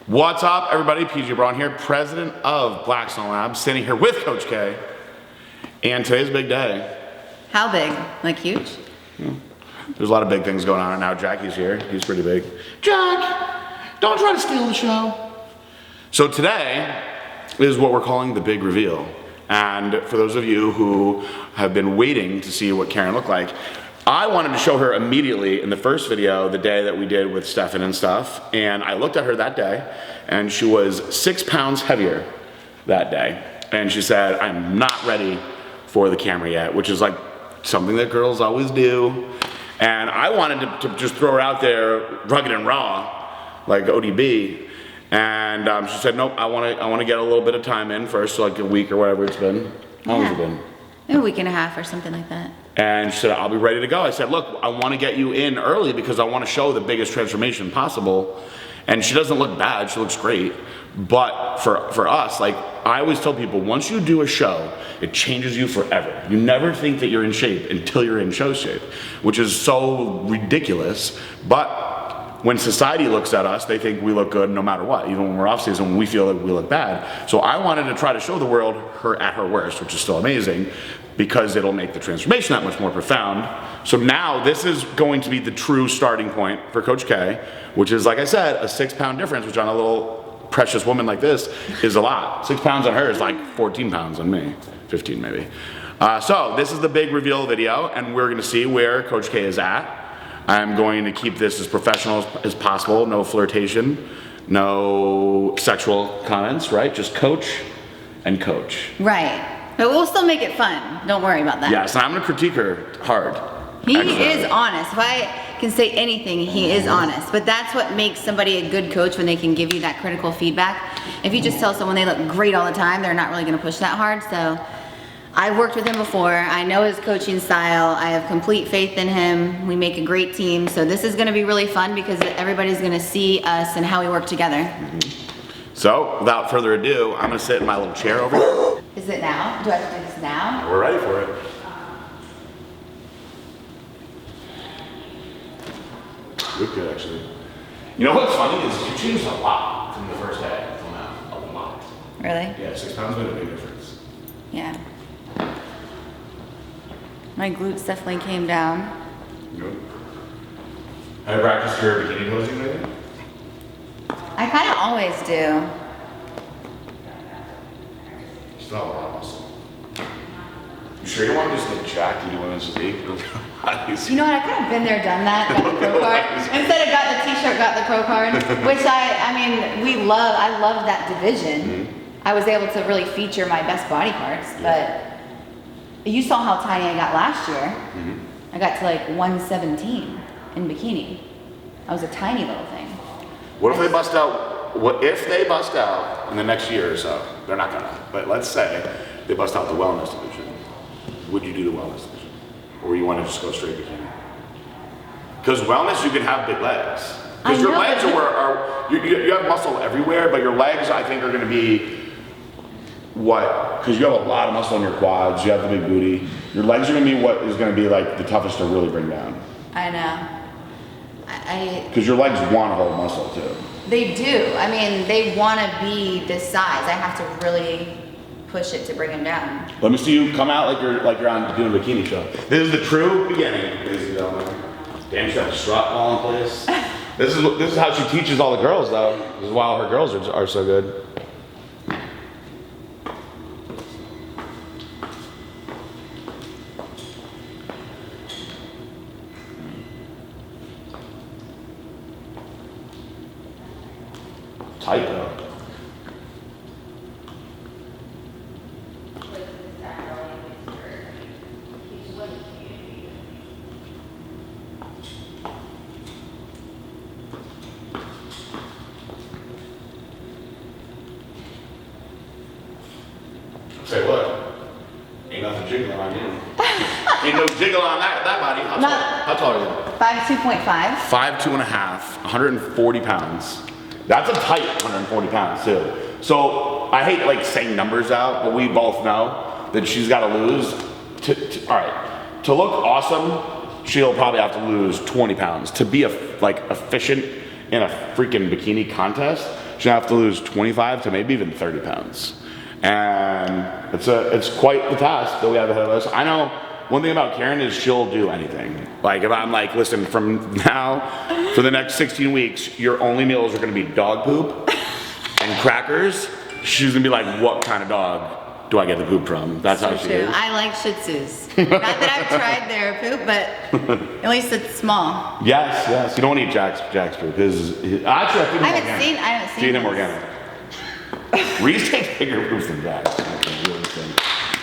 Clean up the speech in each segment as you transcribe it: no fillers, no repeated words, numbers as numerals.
What's up, everybody? PJ Braun here, president of Blackstone Labs, standing here with Coach K. And today's a big day. How big? Like huge? Yeah. There's a lot of big things going on right now. Jackie's here. He's pretty big. Jack, don't try to steal the show. So today is what we're calling the big reveal. And for those of you who have been waiting to see what Karen looked like, I wanted to show her immediately in the first video, the day that we did with Stefan and stuff. And I looked at her that day and she was 6 pounds heavier that day. And she said, I'm not ready for the camera yet, which is like something that girls always do. And I wanted to just throw her out there rugged and raw, like ODB. And she said, nope, I want to get a little bit of time in first, so like a week or whatever it's been. How long has it been? A week and a half or something like that. And she said, I'll be ready to go. I said, look, I want to get you in early because I want to show the biggest transformation possible. And she doesn't look bad, she looks great. But for us, like I always tell people, once you do a show, it changes you forever. You never think that you're in shape until you're in show shape, which is so ridiculous. But when society looks at us, they think we look good no matter what. Even when we're off season, we feel like we look bad. So I wanted to try to show the world her at her worst, which is still amazing, because it'll make the transformation that much more profound. So now this is going to be the true starting point for Coach K, which is, like I said, a 6 pound difference, which on a little precious woman like this is a lot. 6 pounds on her is like 14 pounds on me, 15 maybe. So this is the big reveal video, and we're gonna see where Coach K is at. I'm going to keep this as professional as possible, no flirtation, no sexual comments, right? Just coach and coach. Right. But we'll still make it fun. Don't worry about that. Yes, and I'm gonna critique her hard. He is honest. If I can say anything, he is honest. But that's what makes somebody a good coach, when they can give you that critical feedback. If you just tell someone they look great all the time, they're not really gonna push that hard. So I've worked with him before. I know his coaching style. I have complete faith in him. We make a great team. So this is gonna be really fun because everybody's gonna see us and how we work together. So without further ado, I'm gonna sit in my little chair over here. Is it now? Do I have to do this now? We're ready for it. Look good, actually. You know what's funny is you changed a lot from the first day until now. A lot. Really? Yeah, 6 pounds made a big difference. Yeah. My glutes definitely came down. Good. Have you practiced your bikini posing lately? I kind of always do. Still have a lot of muscle. You sure you want to just get jacked into women's physique? You know what, I kind of been there, done that, got the pro card. Instead of got the t-shirt, got the pro card, which I mean, I love that division. Mm-hmm. I was able to really feature my best body parts, but you saw how tiny I got last year. Mm-hmm. I got to like 117 in bikini. I was a tiny little thing. What if they bust out, in the next year or so? They're not gonna, but let's say they bust out the wellness division. Would you do the wellness division? Or you want to just go straight bikini? Because wellness, you can have big legs. Because your legs you have muscle everywhere, but your legs, I think, are going to be what? Because you have a lot of muscle in your quads, you have the big booty. Your legs are going to be what is going to be like the toughest to really bring down. I know. Because your legs want to hold muscle too. They do. I mean, they want to be this size. I have to really push it to bring them down. Let me see you come out like you're on doing a bikini show. This is the true beginning, ladies and gentlemen. Damn, she's got a strut all in place. This is how she teaches all the girls, though. This is why all her girls are so good. Tight though. Say what? Ain't nothing jiggling on you. Ain't no jiggle on that body. How tall are you? 5'2.5". 5'2.5", 140 pounds. That's a tight 140 pounds too. So I hate like saying numbers out, but we both know that she's got to lose. All right, to look awesome, she'll probably have to lose 20 pounds to be efficient in a freaking bikini contest. she's gonna have to lose 25 to maybe even 30 pounds. And it's quite the task that we have ahead of us. I know one thing about Karen is she'll do anything. Like if I'm like, listen, from now for the next 16 weeks, your only meals are gonna be dog poop and crackers. She's gonna be like, what kind of dog do I get the poop from? That's how she is. I like Shih Tzus. Not that I've tried their poop, but at least it's small. Yes. You don't want to eat Jack's poop. Actually, I haven't seen him organic. Reese takes bigger poops than Jack's.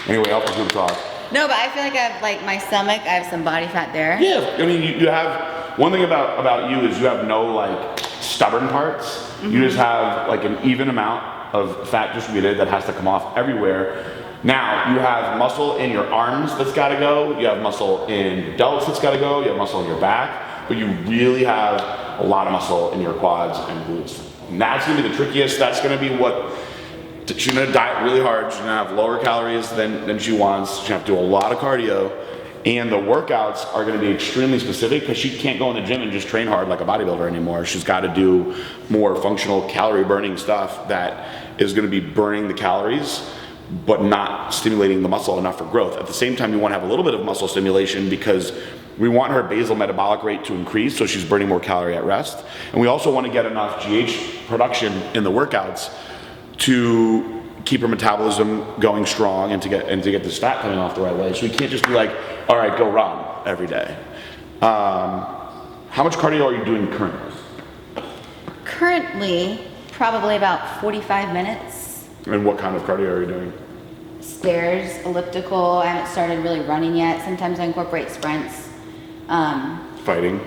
Anyway, I'll poop talk. No, but I feel like I have like my stomach. I have some body fat there. Yeah, I mean, you have one thing about you is you have no like stubborn parts. Mm-hmm. You just have like an even amount of fat distributed that has to come off everywhere. Now, you have muscle in your arms that's gotta go, you have muscle in your delts that's gotta go, you have muscle in your back, but you really have a lot of muscle in your quads and glutes. And that's gonna be the trickiest. That's gonna be what, she's gonna diet really hard, she's gonna have lower calories than she wants, she's gonna have to do a lot of cardio, and the workouts are gonna be extremely specific because she can't go in the gym and just train hard like a bodybuilder anymore. She's gotta do more functional calorie burning stuff that is gonna be burning the calories, but not stimulating the muscle enough for growth. At the same time, you wanna have a little bit of muscle stimulation because we want her basal metabolic rate to increase so she's burning more calorie at rest. And we also wanna get enough GH production in the workouts to keep her metabolism going strong and to get this fat coming off the right way. So we can't just be like, all right, go run every day. How much cardio are you doing currently? Currently, probably about 45 minutes. And what kind of cardio are you doing? Stairs, elliptical. I haven't started really running yet. Sometimes I incorporate sprints. Fighting.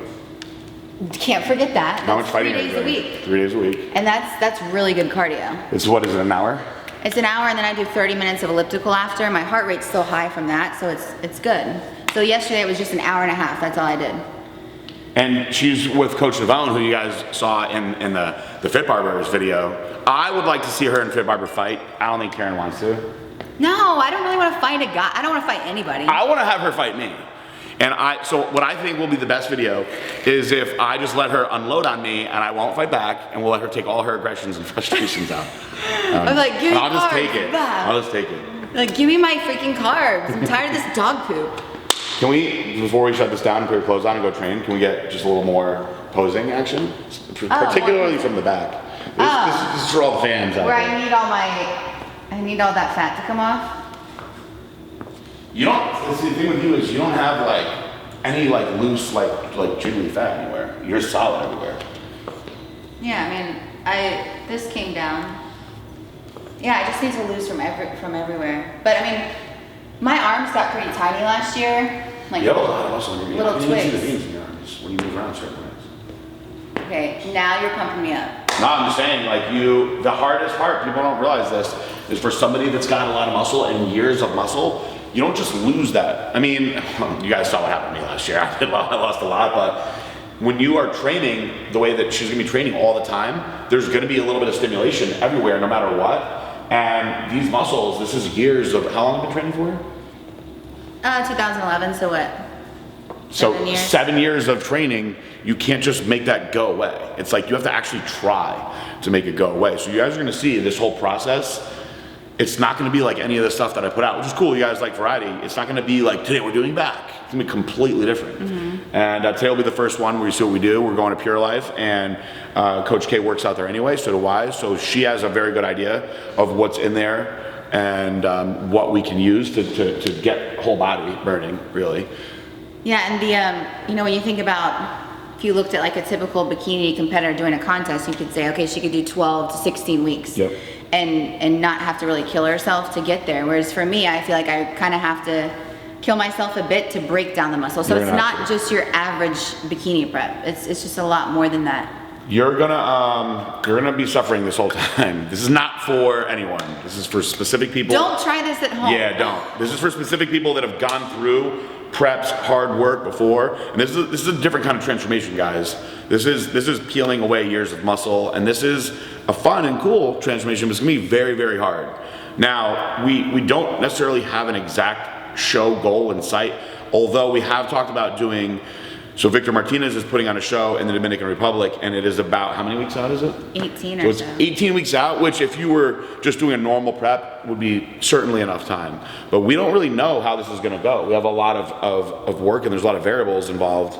Can't forget that. How much fighting 3 days a week. 3 days a week. And that's really good cardio. What is it, an hour? It's an hour, and then I do 30 minutes of elliptical after. My heart rate's still high from that, so it's good. So yesterday it was just an hour and a half. That's all I did. And she's with Coach Navone, who you guys saw in the Fit Barbers video. I would like to see her and Fit Barber fight. I don't think Karen wants to. No, I don't really want to fight a guy. I don't want to fight anybody. I want to have her fight me. And so what I think will be the best video is if I just let her unload on me and I won't fight back, and we'll let her take all her aggressions and frustrations out. I'm like, give me I'll just carbs, take it. back. I'll just take it. Like, give me my freaking carbs. I'm tired of this dog poop. Can we, before we shut this down and put your clothes on and go train, can we get just a little more posing action? Particularly from the back. This is for all the fans out there. Where I need all that fat to come off. You don't, the thing with you is you don't have like any like loose like jiggly fat anywhere. You're solid everywhere. Yeah, I mean, this came down. Yeah, I just need to lose from everywhere. But I mean, my arms got pretty tiny last year. Like, you have a lot of muscle in your little arms. twigs. You can see the veins in your arms when you move around certain ways. Okay, now you're pumping me up. No, I'm just saying, like the hardest part, people don't realize this, is for somebody that's got a lot of muscle and years of muscle, you don't just lose that. I mean, you guys saw what happened to me last year. I lost a lot, but when you are training the way that she's gonna be training all the time, there's gonna be a little bit of stimulation everywhere, no matter what. And these muscles, this is years of, how long have you been training for? 2011, so what? So 7 years? 7 years of training, you can't just make that go away. It's like you have to actually try to make it go away. So you guys are gonna see this whole process. It's not gonna be like any of the stuff that I put out, which is cool, you guys like variety. It's not gonna be like, today we're doing back. It's gonna be completely different. Mm-hmm. And today will be the first one where you see what we do. We're going to Pure Life, and Coach K works out there anyway, so do I. So she has a very good idea of what's in there and what we can use to get whole body burning, really. Yeah, and when you think about, if you looked at like a typical bikini competitor doing a contest, you could say, okay, she could do 12 to 16 weeks. Yep. And not have to really kill herself to get there. Whereas for me, I feel like I kind of have to kill myself a bit to break down the muscle. So it's not just your average bikini prep. It's just a lot more than that. You're gonna be suffering this whole time. This is not for anyone. This is for specific people. Don't try this at home. Yeah, don't. This is for specific people that have gone through preps, hard work before, and this is a different kind of transformation, guys. This is peeling away years of muscle, and this is a fun and cool transformation, but it's gonna be very, very hard. Now, we don't necessarily have an exact show goal in sight, although we have talked about doing So Victor Martinez is putting on a show in the Dominican Republic, and it is about, how many weeks out is it? 18 so or it's so. 18 weeks out, which if you were just doing a normal prep would be certainly enough time. But we don't really know how this is going to go. We have a lot of work, and there's a lot of variables involved.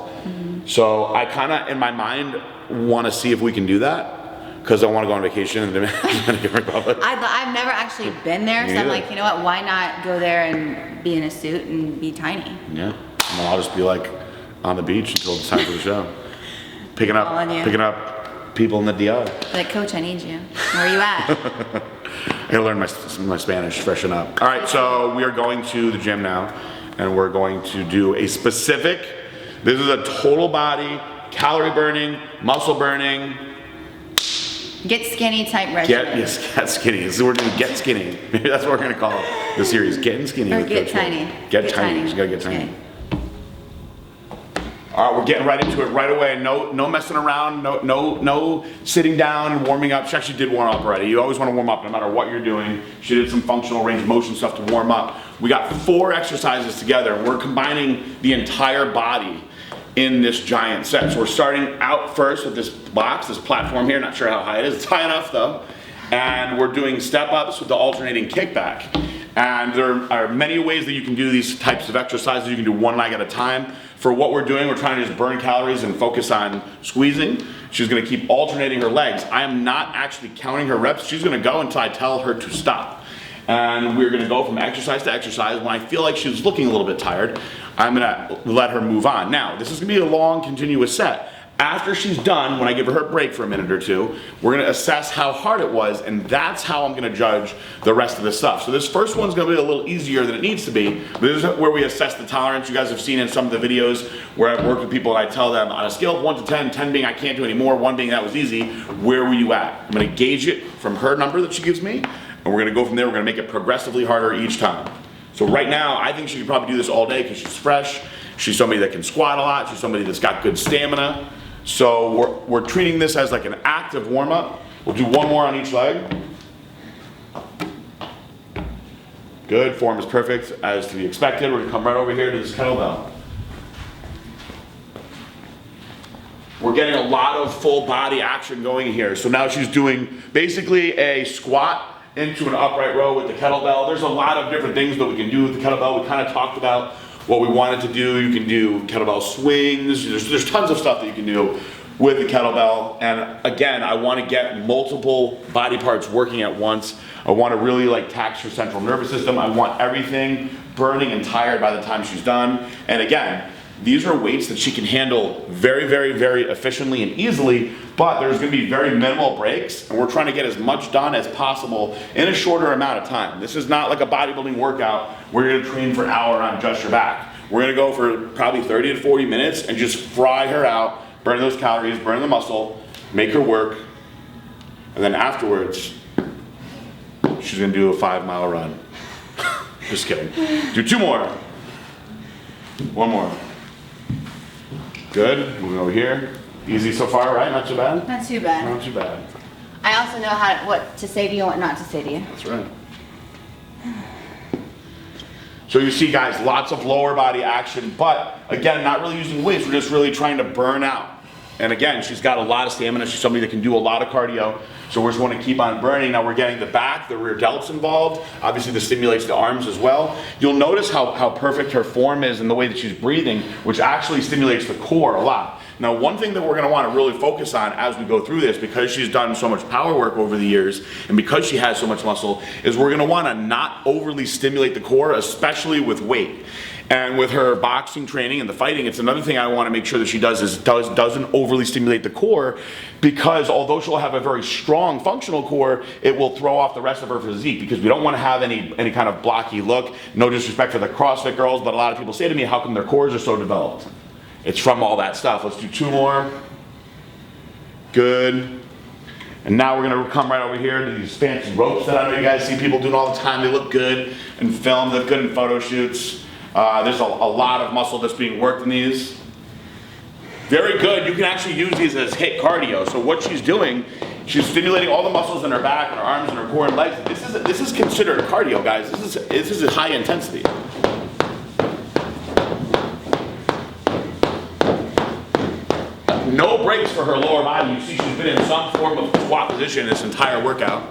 So I kind of, in my mind, want to see if we can do that, because I want to go on vacation in the Dominican Republic. I've never actually been there, so I'm like, you know what, why not go there and be in a suit and be tiny? Yeah, and then I'll just be like on the beach until it's time for the show. Picking up people in the DR. Like, coach, I need you. Where are you at? I gotta learn my Spanish, freshen up. All right, so we are going to the gym now, and we're going to do a specific, this is a total body, calorie burning, muscle burning. Get skinny type regimen. Get skinny. So we're doing get skinny. Maybe that's what we're gonna call the series. Getting skinny. Or with get Coach tiny. Will. Get tiny. You gotta get tiny. Okay. All right, we're getting right into it right away. No messing around. No sitting down and warming up. She actually did warm up already. You always want to warm up no matter what you're doing. She did some functional range of motion stuff to warm up. We got 4 exercises together, and we're combining the entire body in this giant set. So we're starting out first with this box, this platform here. Not sure how high it is. It's high enough though. And we're doing step ups with the alternating kickback. And there are many ways that you can do these types of exercises. You can do one leg at a time. For what we're doing, we're trying to just burn calories and focus on squeezing. She's gonna keep alternating her legs. I am not actually counting her reps. She's gonna go until I tell her to stop. And we're gonna go from exercise to exercise. When I feel like she's looking a little bit tired, I'm gonna let her move on. Now, this is gonna be a long, continuous set. After she's done, when I give her a break for a minute or two, we're gonna assess how hard it was, and that's how I'm gonna judge the rest of the stuff. So this first one's gonna be a little easier than it needs to be. This is where we assess the tolerance. You guys have seen in some of the videos where I've worked with people and I tell them on a scale of 1 to 10, 10 being I can't do anymore, 1 being that was easy, where were you at? I'm gonna gauge it from her number that she gives me, and we're gonna go from there. We're gonna make it progressively harder each time. So right now, I think she could probably do this all day because she's fresh. She's somebody that can squat a lot. She's somebody that's got good stamina. So we're treating this as like an active warm-up. We'll do 1 more on each leg. Good, form is perfect as to be expected. We're gonna come right over here to this kettlebell. We're getting a lot of full body action going here. So now she's doing basically a squat into an upright row with the kettlebell. There's a lot of different things that we can do with the kettlebell. We kind of talked about what we wanted to do. You can do kettlebell swings. There's tons of stuff that you can do with the kettlebell. And again, I want to get multiple body parts working at once. I want to really like tax her central nervous system. I want everything burning and tired by the time she's done. And again, these are weights that she can handle very, very, very efficiently and easily, but there's gonna be very minimal breaks, and we're trying to get as much done as possible in a shorter amount of time. This is not like a bodybuilding workout where you're gonna train for an hour on just your back. We're gonna go for probably 30 to 40 minutes and just fry her out, burn those calories, burn the muscle, make her work, and then afterwards, she's gonna do a 5-mile run. Just kidding. Do 2 more. 1 more. Good, moving over here. Easy so far, right? Not too bad? Not too bad. Not too bad. I also know what to say to you and what not to say to you. That's right. So you see guys, lots of lower body action, but again, not really using weights. We're just really trying to burn out. And again, she's got a lot of stamina. She's somebody that can do a lot of cardio. So we're just want to keep on burning. Now we're getting the back, the rear delts involved. Obviously this stimulates the arms as well. You'll notice how perfect her form is and the way that she's breathing, which actually stimulates the core a lot. Now one thing that we're going to want to really focus on as we go through this, because she's done so much power work over the years and because she has so much muscle, is we're going to want to not overly stimulate the core, especially with weight. And with her boxing training and the fighting, it's another thing I want to make sure that she does is doesn't overly stimulate the core, because although she'll have a very strong functional core, it will throw off the rest of her physique, because we don't want to have any kind of blocky look. No disrespect for the CrossFit girls, but a lot of people say to me, how come their cores are so developed? It's from all that stuff. Let's do 2 more. Good. And now we're going to come right over here to these fancy ropes that I know you guys see people doing all the time. They look good in film, they look good in photo shoots. There's a lot of muscle that's being worked in these. Very good. You can actually use these as HIIT cardio. So what she's doing, she's stimulating all the muscles in her back and her arms and her core and legs. This is considered cardio, guys. This is a high intensity. No breaks for her lower body. You see she's been in some form of squat position this entire workout.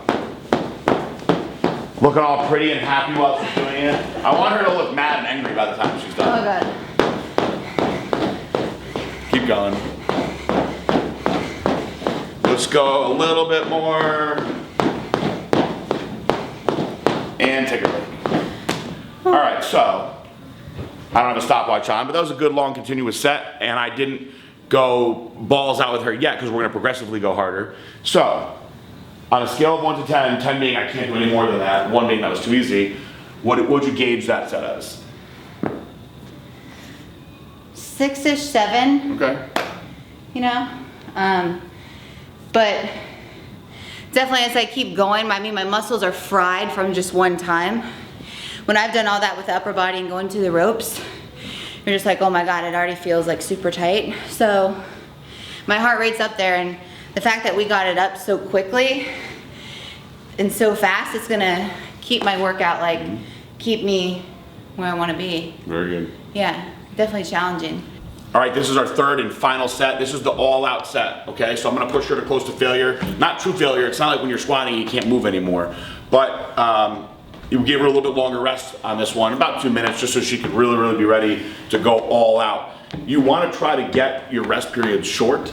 Looking all pretty and happy while she's doing it. I want her to look mad and angry by the time she's done. Oh god. Keep going. Let's go a little bit more. And take a break. All right, so I don't have a stopwatch on, but that was a good long continuous set, and I didn't go balls out with her yet because we're gonna progressively go harder. So, on a scale of 1 to 10, 10 being I can't do any more than that, 1 being that was too easy, what would you gauge that set as? 6-ish, 7. Okay. You know? But definitely as I keep going, I mean, my muscles are fried from just one time. When I've done all that with the upper body and going to the ropes, you're just like, oh my God, it already feels like super tight. So my heart rate's up there, and the fact that we got it up so quickly and so fast, it's gonna keep my workout, like, keep me where I wanna be. Very good. Yeah, definitely challenging. All right, this is our third and final set. This is the all-out set, okay? So I'm gonna push her to close to failure. Not true failure, it's not like when you're squatting you can't move anymore. But you gave her a little bit longer rest on this one, about 2 minutes, just so she could really be ready to go all out. You wanna try to get your rest periods short,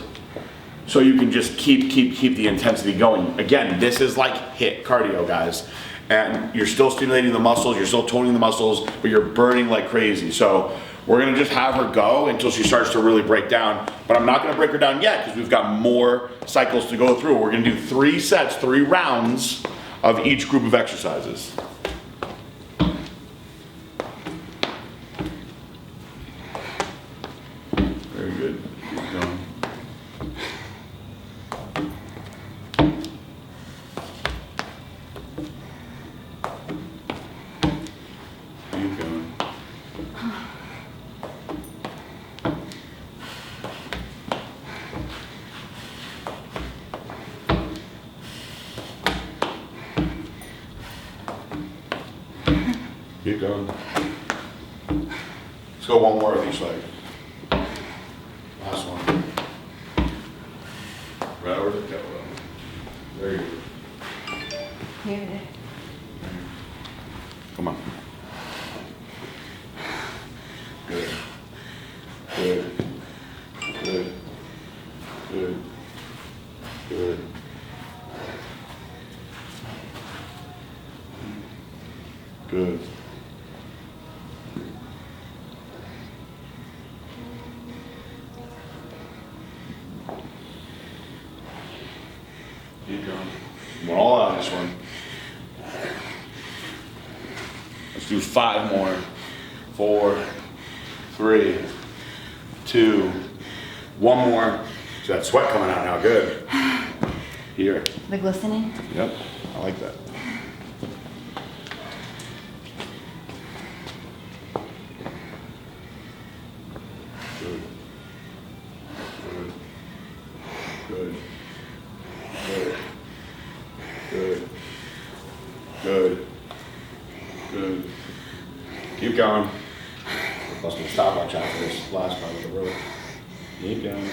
so you can just keep the intensity going. Again, this is like HIIT cardio, guys. And you're still stimulating the muscles, you're still toning the muscles, but you're burning like crazy. So we're gonna just have her go until she starts to really break down. But I'm not gonna break her down yet because we've got more cycles to go through. We're gonna do 3 sets, 3 rounds of each group of exercises. Very good, keep going. Keep going. Keep going. Let's go one more of each leg. Last one. Right over the kettlebell. Very good. Here. Come on. Good. Good. Good. Good. Good. Good. Keep going. We're all out on this one. Let's do 5 more. 4, 3, 2, 1 more. See that sweat coming out now, good. Here. The glistening? Yep, I like that. Good. Good. Good. Good. Good. Good. Good. Keep going. We're supposed to stopwatch after this last part of the rope. Keep going.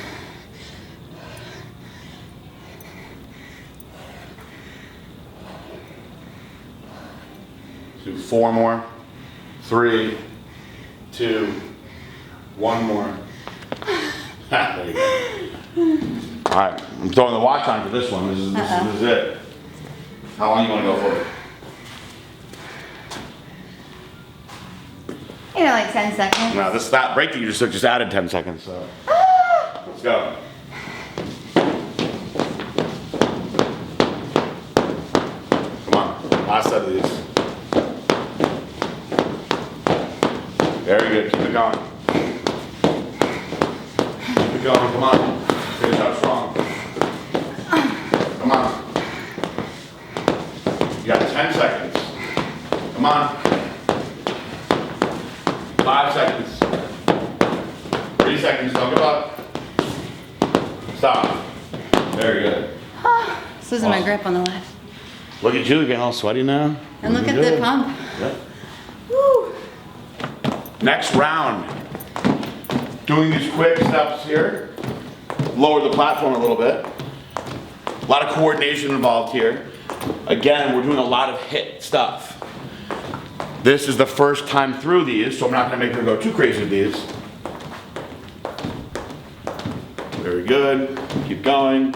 Do 4 more. 3, 2, 1 more. There you go. All right, I'm throwing the watch on for this one. This is it. How long you want to go for? You know, like 10 seconds. No, that break that you just took just added 10 seconds. So let's go. Come on, last set of these. Very good. Keep it going. Keep it going. Come on. Finish out strong. Come on. You got 10 seconds. Come on. 5 seconds. 3 seconds. Don't give up. Stop. Very good. This isn't my grip on the left. Look at you. You're getting all sweaty now. And look at the pump. Yep. Woo. Next round. Doing these quick steps here. lower the platform a little bit. A lot of coordination involved here. Again, we're doing a lot of hit stuff. This is the first time through these, so I'm not gonna make her go too crazy with these. Very good, keep going.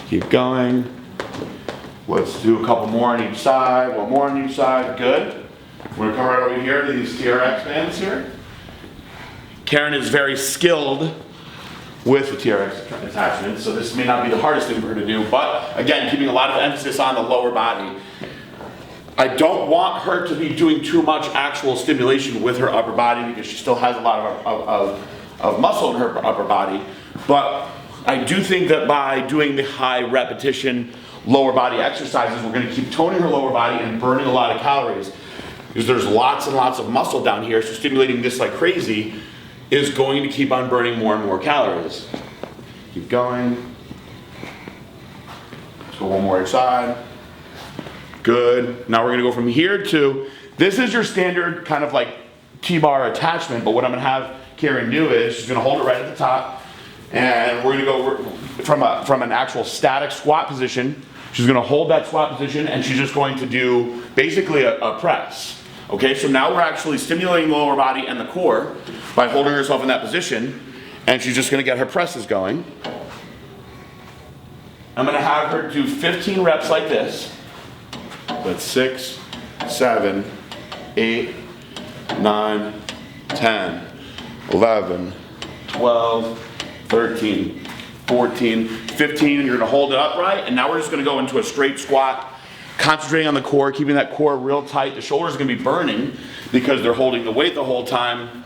Keep going. Let's do a couple more on each side, one more on each side, good. We're gonna come right over here to these TRX bands here. Karen is very skilled with the TRX attachment, so this may not be the hardest thing for her to do, but again, keeping a lot of emphasis on the lower body. I don't want her to be doing too much actual stimulation with her upper body because she still has a lot of muscle in her upper body, but I do think that by doing the high repetition lower body exercises, we're going to keep toning her lower body and burning a lot of calories because there's lots and lots of muscle down here, so stimulating this like crazy is going to keep on burning more and more calories. Keep going. Let's go one more each side. Good. Now we're going to go from here to, this is your standard kind of like T-bar attachment, but what I'm going to have Karen do is she's going to hold it right at the top. And we're going to go from an actual static squat position. She's going to hold that squat position and she's just going to do basically a press. Okay, so now we're actually stimulating the lower body and the core by holding herself in that position, and she's just going to get her presses going. I'm going to have her do 15 reps like this. That's 6, 7, 8, 9, 10, 11, 12, 13, 14, 15, and you're gonna hold it upright, and now we're just gonna go into a straight squat, concentrating on the core, keeping that core real tight. The shoulders are gonna be burning because they're holding the weight the whole time,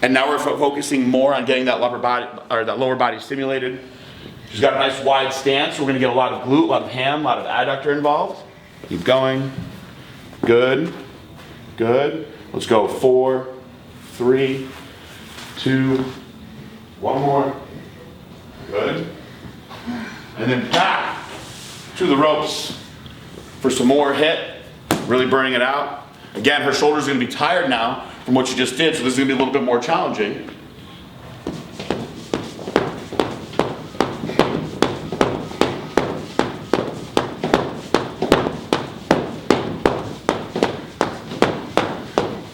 and now we're focusing more on getting that upper body, or that lower body stimulated. She's got a nice wide stance, so we're gonna get a lot of glute, a lot of ham, a lot of adductor involved. Keep going. Good, good. Let's go 4, 3, 2, one more. Good. And then back to the ropes for some more hit, really burning it out. Again, her shoulders are gonna be tired now from what she just did, so this is gonna be a little bit more challenging.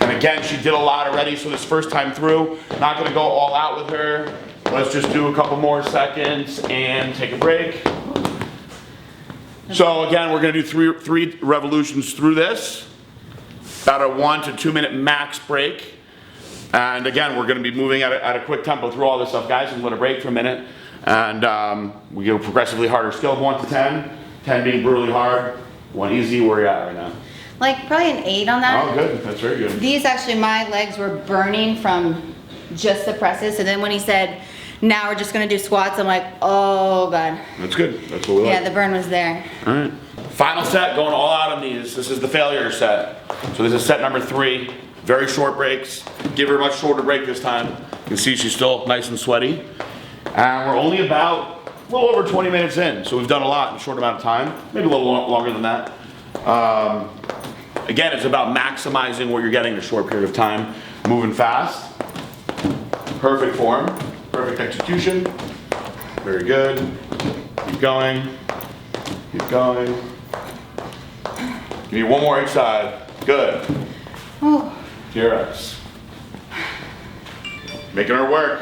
Again, she did a lot already, so this first time through, not gonna go all out with her. Let's just do a couple more seconds and take a break. So again, we're gonna do three revolutions through this. About a 1 to 2 minute max break. And again, we're gonna be moving at a quick tempo through all this stuff, guys, and let it break for a minute. And we go progressively harder. Scale of 1 to 10. 10 being brutally hard, 1 easy. Where are you at right now? Like probably an 8 on that. Oh, good. That's very good. These actually, my legs were burning from just the presses. So then when he said, now we're just gonna do squats, I'm like, oh God. That's good. That's what we like. Yeah, the burn was there. All right. Final set, going all out on these. This is the failure set. So this is set number 3. Very short breaks. Give her a much shorter break this time. You can see she's still nice and sweaty. And we're only about a little over 20 minutes in. So we've done a lot in a short amount of time. Maybe a little longer than that. Again, it's about maximizing what you're getting in a short period of time. Moving fast. Perfect form. Perfect execution. Very good. Keep going. Keep going. Give me one more each side. Good. Oh. TRX. Making her work.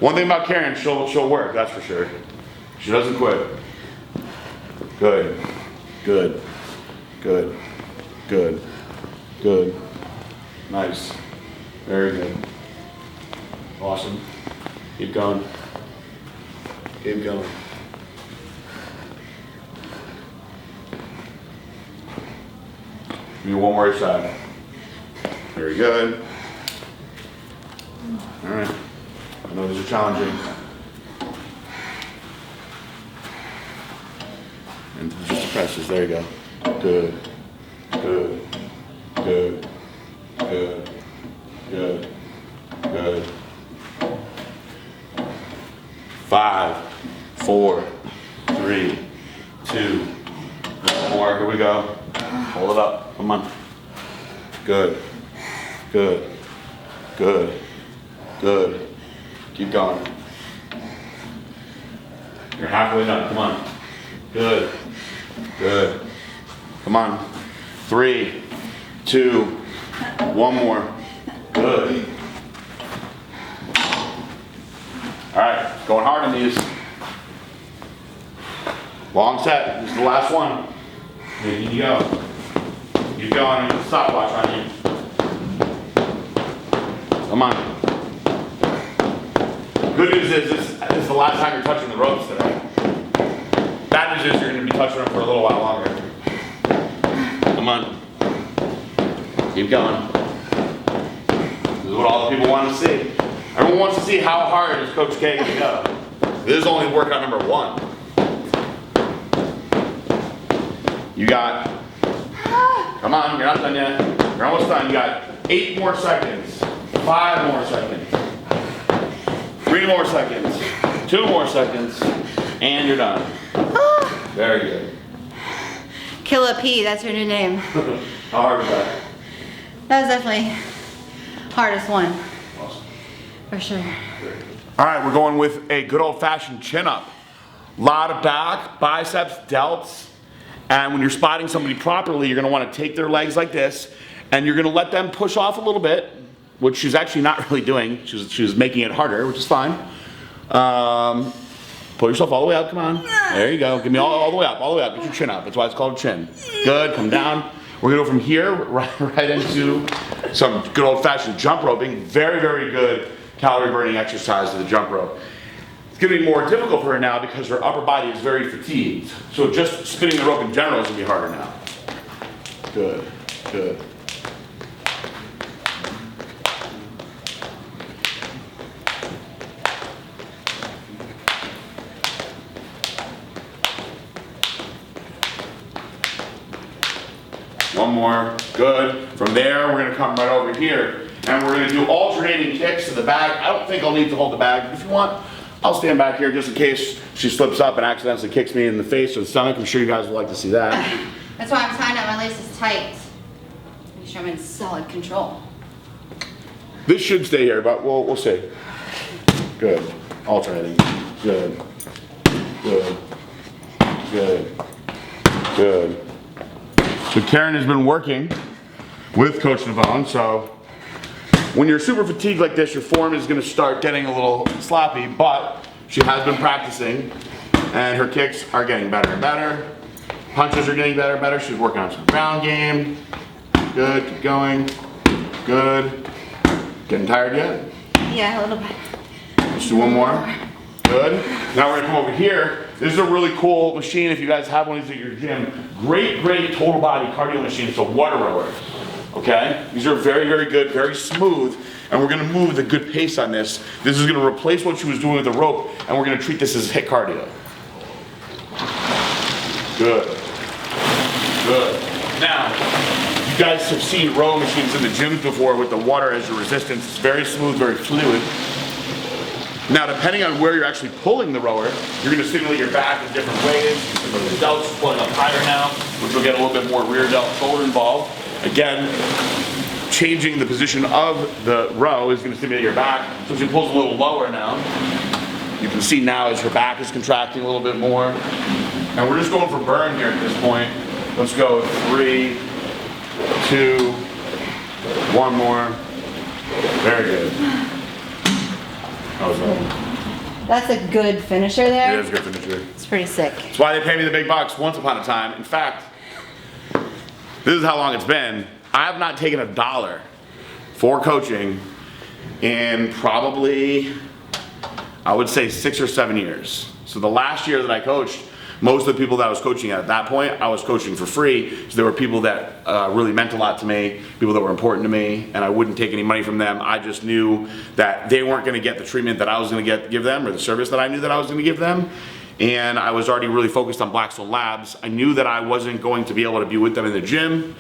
One thing about Karen, she'll work, that's for sure. She doesn't quit. Good. Good. Good. Good. Good. Nice. Very good. Awesome. Keep going. Keep going. Give me one more side. Very good. All right. I know these are challenging. And just the presses. There you go. Good. Good. Good. Good. Good. Good. 5, 4, 3, 2, one more. Here we go. Hold it up. Come on. Good. Good. Good. Good. Keep going. You're halfway done. Come on. Good. Good. Come on. 3, 2, 1 more. Good. All right, going hard on these. Long set. This is the last one. Making you go. Keep going. There's a stopwatch on you. Come on. Good news is this is the last time you're touching the ropes today. Bad news is you're going to be touching them for a little while longer. Come on. Keep going. This is what all the people want to see. Everyone wants to see how hard is Coach K going to go. This is only workout number 1. You got, come on, you're not done yet. You're almost done. You got 8 more seconds, 5 more seconds, 3 more seconds, 2 more seconds, and you're done. Very good. Killa P, that's your new name. How hard was that? That was definitely hardest one. Awesome. For sure. All right, we're going with a good old-fashioned chin-up. Lot of back, biceps, delts. And when you're spotting somebody properly, you're gonna wanna take their legs like this, and you're gonna let them push off a little bit, which she's actually not really doing. She was making it harder, which is fine. Pull yourself all the way up, come on. There you go, give me all the way up, get your chin up. That's why it's called a chin. Good, come down. We're gonna go from here right into some good old-fashioned jump roping. Very, very good calorie burning exercise to the jump rope. It's gonna be more difficult for her now because her upper body is very fatigued. So just spinning the rope in general is gonna be harder now. Good, good. One more, good. From there, we're gonna come right over here and we're gonna do alternating kicks to the bag. I don't think I'll need to hold the bag. If you want, I'll stand back here just in case she slips up and accidentally kicks me in the face or the stomach. I'm sure you guys would like to see that. That's why I'm tying up my laces tight. Make sure I'm in solid control. This should stay here, but we'll see. Good. Alternating. Good. Good. Good. Good. So Karen has been working with Coach Navone, so when you're super fatigued like this, your form is gonna start getting a little sloppy, but she has been practicing and her kicks are getting better and better. Punches are getting better and better. She's working on some ground game. Good, keep going. Good. Getting tired yet? Yeah, a little bit. Let's do one more. Good. Now we're gonna come over here. This is a really cool machine if you guys have one of these at your gym. Great, great total body cardio machine. It's a water rower. Okay? These are very, very good, very smooth, and we're gonna move with a good pace on this. This is gonna replace what she was doing with the rope, and we're gonna treat this as HIIT cardio. Good. Good. Now, you guys have seen row machines in the gyms before with the water as your resistance. It's very smooth, very fluid. Now, depending on where you're actually pulling the rower, you're gonna stimulate your back in different ways. The delts are pulling up higher now, which will get a little bit more rear delt shoulder involved. Again, changing the position of the row is gonna stimulate your back. So she pulls a little lower now. You can see now as her back is contracting a little bit more. And we're just going for burn here at this point. Let's go 3, 2, 1 more. Very good. That was good. That's a good finisher there. It is a good finisher. It's pretty sick. That's why they pay me the big bucks once upon a time. In fact, this is how long it's been. I have not taken $1 for coaching in probably, I would say 6 or 7 years. So the last year that I coached, most of the people that I was coaching at that point, I was coaching for free. So there were people that really meant a lot to me, people that were important to me, and I wouldn't take any money from them. I just knew that they weren't gonna get the treatment that I was gonna give them, or the service that I knew that I was gonna give them. And I was already really focused on Blackstone Labs. I knew that I wasn't going to be able to be with them in the gym,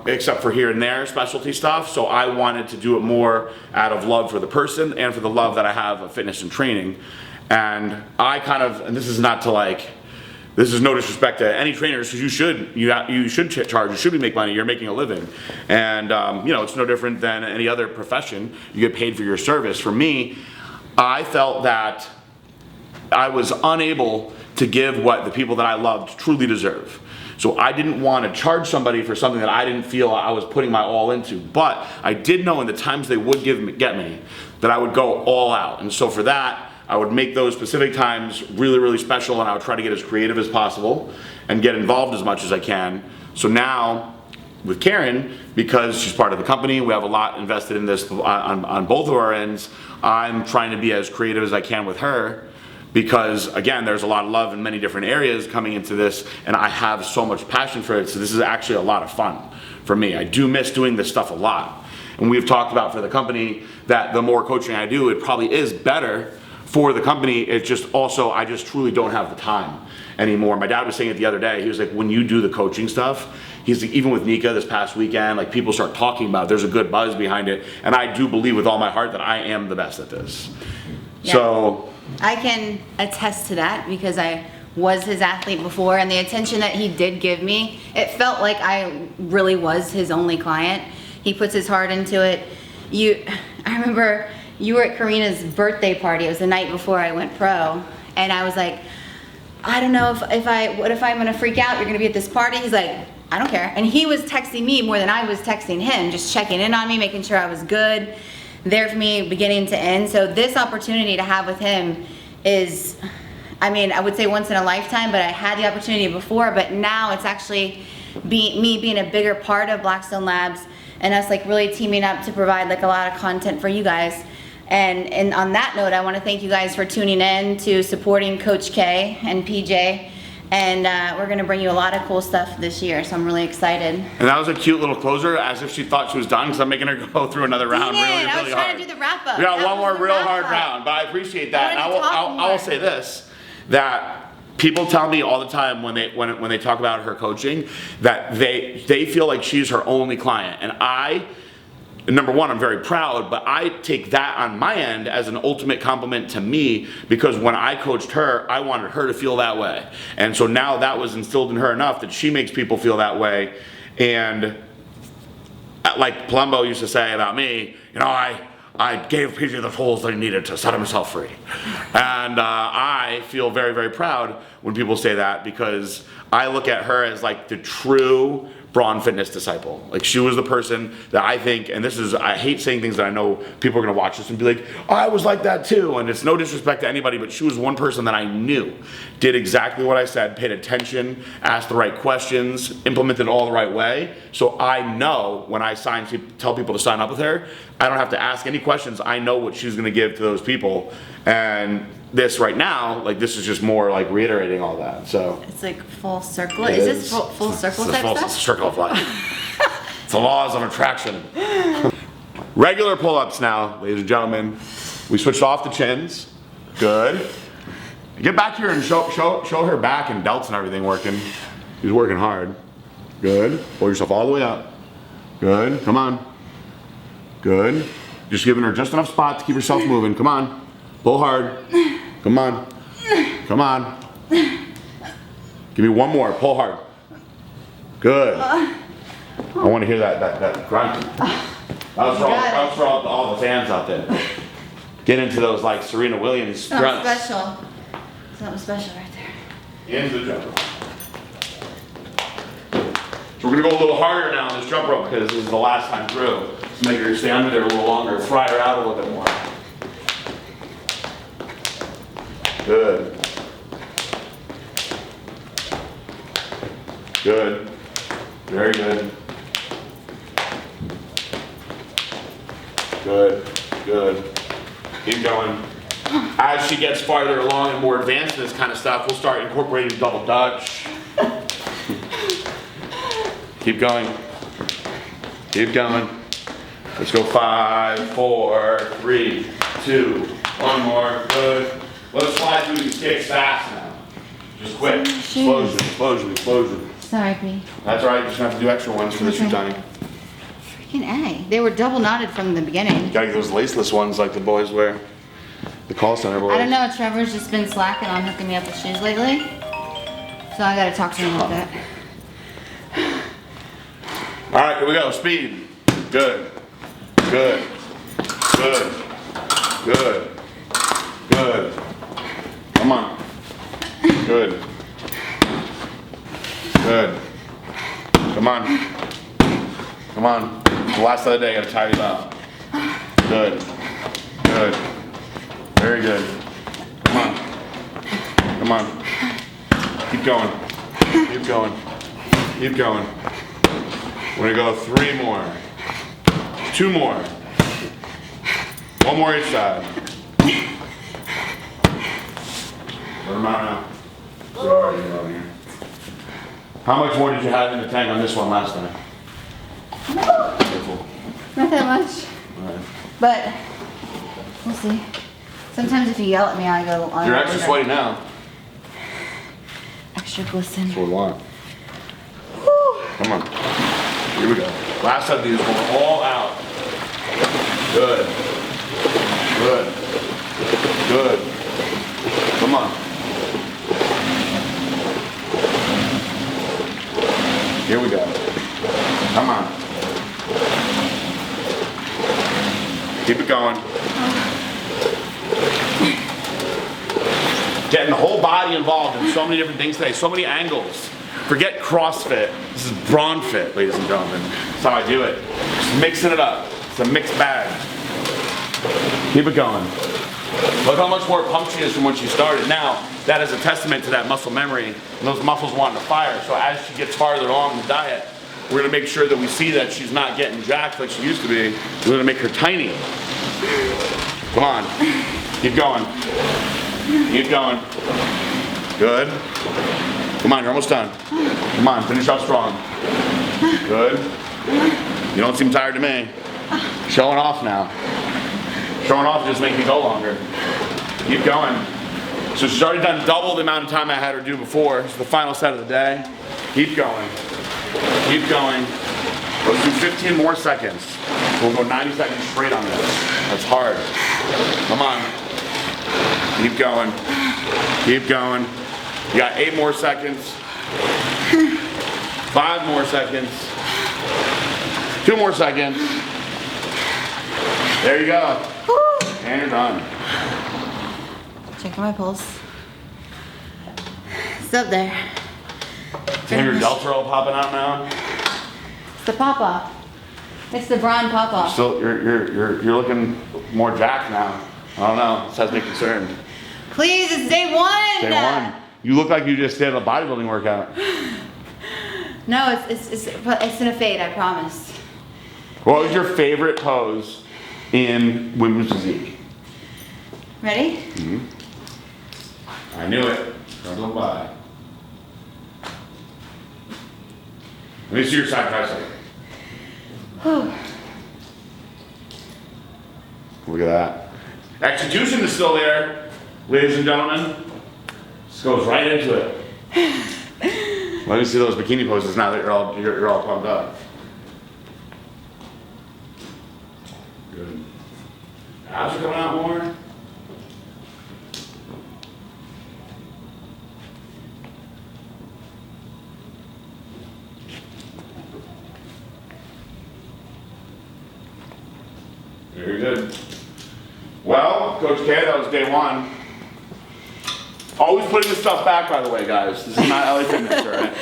except for here and there specialty stuff. So I wanted to do it more out of love for the person and for the love that I have of fitness and training. And I kind of, and this is not to like, this is no disrespect to any trainers, because you should charge, you should be making money, you're making a living. And you know, it's no different than any other profession. You get paid for your service. For me, I felt that I was unable to give what the people that I loved truly deserve. So I didn't want to charge somebody for something that I didn't feel I was putting my all into. But I did know in the times they would get me that I would go all out. And so for that, I would make those specific times really, really special, and I would try to get as creative as possible and get involved as much as I can. So now with Karen, because she's part of the company, we have a lot invested in this on both of our ends. I'm trying to be as creative as I can with her, because again, there's a lot of love in many different areas coming into this, and I have so much passion for it. So this is actually a lot of fun for me. I do miss doing this stuff a lot. And we've talked about for the company that the more coaching I do, it probably is better for the company. It's just also, I just truly don't have the time anymore. My dad was saying it the other day. He was like, when you do the coaching stuff, he's like, even with Nika this past weekend, like people start talking about it, there's a good buzz behind it. And I do believe with all my heart that I am the best at this. Yeah. So I can attest to that because I was his athlete before, and the attention that he did give me, it felt like I really was his only client. He puts his heart into it. I remember you were at Karina's birthday party. It was the night before I went pro, and I was like, I don't know what if I'm gonna freak out? You're gonna be at this party? He's like, I don't care. And he was texting me more than I was texting him, just checking in on me, making sure I was good, there for me beginning to end. So this opportunity to have with him is, I mean, I would say once in a lifetime, but I had the opportunity before, but now it's actually me being a bigger part of Blackstone Labs and us like really teaming up to provide like a lot of content for you guys. And on that note, I want to thank you guys for tuning in to supporting Coach K and PJ. And we're going to bring you a lot of cool stuff this year, so I'm really excited. And that was a cute little closer, as if she thought she was done, because I'm making her go through another round really, really hard. I was trying to do the wrap up. We got one more real hard round, but I appreciate that. And I will say this, that people tell me all the time when they talk about her coaching that they feel like she's her only client. And number one, I'm very proud, but I take that on my end as an ultimate compliment to me, because when I coached her, I wanted her to feel that way. And so now that was instilled in her enough that she makes people feel that way. And like Palumbo used to say about me, you know, I gave PJ the tools that he needed to set himself free. And I feel very, very proud when people say that, because I look at her as like the true Braun Fitness disciple. Like, she was the person that I think, and this is, I hate saying things that I know people are gonna watch this and be like, oh, I was like that too, and it's no disrespect to anybody, but she was one person that I knew did exactly what I said, paid attention, asked the right questions, implemented all the right way. So I know when I tell people to sign up with her, I don't have to ask any questions. I know what she's gonna give to those people. And this right now, like, this is just more like reiterating all that. So it's like full circle. Is this full circle type stuff? It's a circle of life. It's the laws of attraction. Regular pull-ups now, ladies and gentlemen. We switched off the chins. Good. Get back here and show her back and delts and everything working. She's working hard. Good. Pull yourself all the way up. Good. Come on. Good. Just giving her just enough spot to keep herself moving. Come on. Pull hard. Come on. Come on. Give me one more. Pull hard. Good. I want to hear that grunt. That was for all the fans out there. Get into those like Serena Williams grunts. Something special right there. Into the jump rope. So we're going to go a little harder now on this jump rope, because this is the last time through. So make her stay under there a little longer. Fry her out a little bit more. Good. Good. Very good. Good. Good. Keep going. As she gets farther along and more advanced in this kind of stuff, we'll start incorporating double Dutch. Keep going. Keep going. Let's go 5, 4, 3, 2, 1 more. Good. Let's fly through these kicks fast now. Just quick. Explosion, explosion, explosion. Sorry, P. That's all right. You're just gonna have to do extra ones for this routine. Freaking A. They were double knotted from the beginning. Gotta get those laceless ones like the boys wear. The call center boys. I don't know. Trevor's just been slacking on hooking me up with shoes lately. So I gotta talk to him about that. All right, here we go. Speed. Good. Good. Good. Good. Good. Come on. Good. Good. Come on. Come on. The last of the day, I gotta tire you out. Good. Good. Very good. Come on. Come on. Keep going. Keep going. Keep going. We're gonna go 3 more. 2 more. 1 more each side. Let them out now. Sorry, you're out here. How much more did you have in the tank on this one last time? Not that much. Alright. But we'll see. Sometimes if you yell at me, I go on. You're extra sweaty now. Extra glisten. That's what we want. Whew. Come on. Here we go. Last of these going all out. Good. Good. Good. Come on. Here we go. Come on. Keep it going. Getting the whole body involved in so many different things today, so many angles. Forget CrossFit. This is Braun Fit, ladies and gentlemen. That's how I do it. Just mixing it up. It's a mixed bag. Keep it going. Look how much more pumped she is from when she started. Now, that is a testament to that muscle memory and those muscles wanting to fire. So as she gets farther along in the diet, we're gonna make sure that we see that she's not getting jacked like she used to be. We're gonna make her tiny. Come on. Keep going. Keep going. Good. Come on, you're almost done. Come on, finish off strong. Good. You don't seem tired to me. Showing off now. Showing off just makes me go longer. Keep going. So she's already done double the amount of time I had her do before. It's the final set of the day. Keep going. Keep going. Let's do 15 more seconds. We'll go 90 seconds straight on this. That's hard. Come on. Keep going. Keep going. You got 8 more seconds. 5 more seconds. 2 more seconds. There you go. And you're done. Checking my pulse. It's up there. Damn, your delts are all popping out now. It's the pop-off. It's the Braun pop-off. Still, you're looking more jacked now. I don't know. This has me concerned. Please, it's day 1. Day 1. You look like you just did a bodybuilding workout. No, it's in a fade. I promise. What was your favorite pose in women's physique? Ready? Mm-hmm. I knew it. Don't go by. Let me see your side tricep. Look at that. Execution is still there, ladies and gentlemen. This goes right into it. Let me see those bikini poses now that you're all pumped up. Good. Abs are coming out more. Very good. Well, Coach K, that was day 1. Always putting the stuff back, by the way, guys. This is not LA Fitness, all right?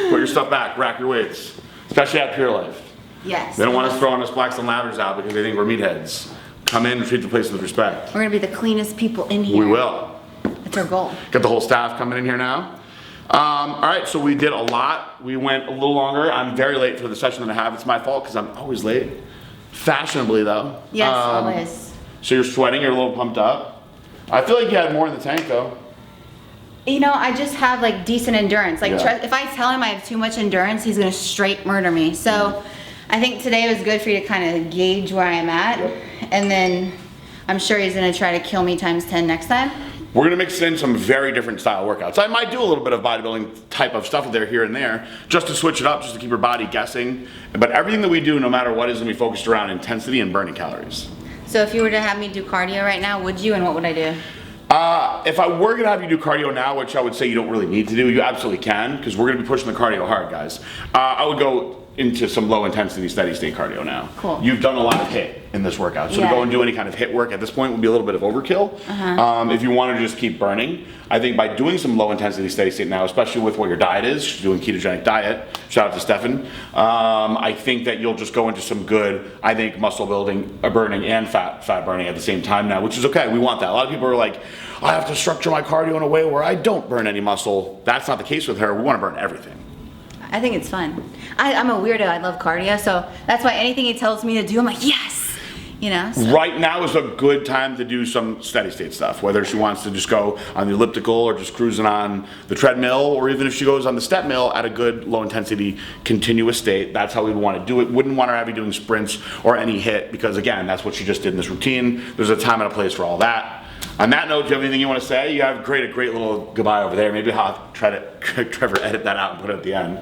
Put your stuff back, rack your weights. Especially at Pure Life. Yes. They don't want us throwing us Blackstone Labs out because they think we're meatheads. Come in and treat the place with respect. We're gonna be the cleanest people in here. We will. That's our goal. Got the whole staff coming in here now. All right, so we did a lot. We went a little longer. I'm very late for the session that I have. It's my fault because I'm always late. Fashionably, though. Yes, always. So you're sweating, you're a little pumped up. I feel like you had more in the tank, though. You know, I just have like decent endurance. Like, Yeah. if I tell him I have too much endurance, he's gonna straight murder me. So, I think today was good for you to kind of gauge where I'm at, Yep. and then I'm sure he's gonna try to kill me times 10 next time. We're gonna mix in some very different style workouts. I might do a little bit of bodybuilding type of stuff there, here and there, just to switch it up, just to keep your body guessing. But everything that we do, no matter what, is gonna be focused around intensity and burning calories. So if you were to have me do cardio right now, would you, and what would I do? If I were gonna have you do cardio now, which I would say you don't really need to do, you absolutely can, because we're gonna be pushing the cardio hard, guys. I would go into some low intensity steady state cardio now. Cool. You've done a lot of HIIT in this workout. So Yeah. to go and do any kind of HIIT work at this point would be a little bit of overkill. If you want to just keep burning, I think by doing some low intensity steady state now, especially with what your diet is, she's doing ketogenic diet, shout out to Stefan, I think that you'll just go into some good, I think, muscle building, burning and fat burning at the same time now, which is okay. We want that. A lot of people are like, I have to structure my cardio in a way where I don't burn any muscle. That's not the case with her. We want to burn everything. I think it's fun. I'm a weirdo. I love cardio, so that's why anything he tells me to do, I'm like, yes! You know? So. Right now is a good time to do some steady state stuff, whether she wants to just go on the elliptical or just cruising on the treadmill, or even if she goes on the step mill at a good low intensity continuous state. That's how we'd want to do it. Wouldn't want her to be doing sprints or any HIIT, because again, that's what she just did in this routine. There's a time and a place for all that. On that note, do you have anything you want to say? You have a great little goodbye over there. Maybe I'll try to Trevor edit that out and put it at the end.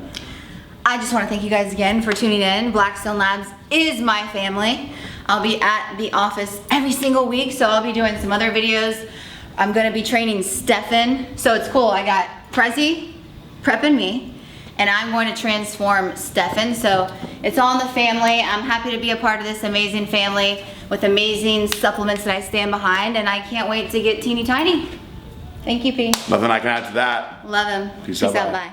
I just want to thank you guys again for tuning in. Blackstone Labs is my family. I'll be at the office every single week, so I'll be doing some other videos. I'm going to be training Stefan, so it's cool. I got Prezi prepping me, and I'm going to transform Stefan, so it's all in the family. I'm happy to be a part of this amazing family with amazing supplements that I stand behind, and I can't wait to get teeny tiny. Thank you, P. Nothing I can add to that. Love him. Peace out, bye. Bye.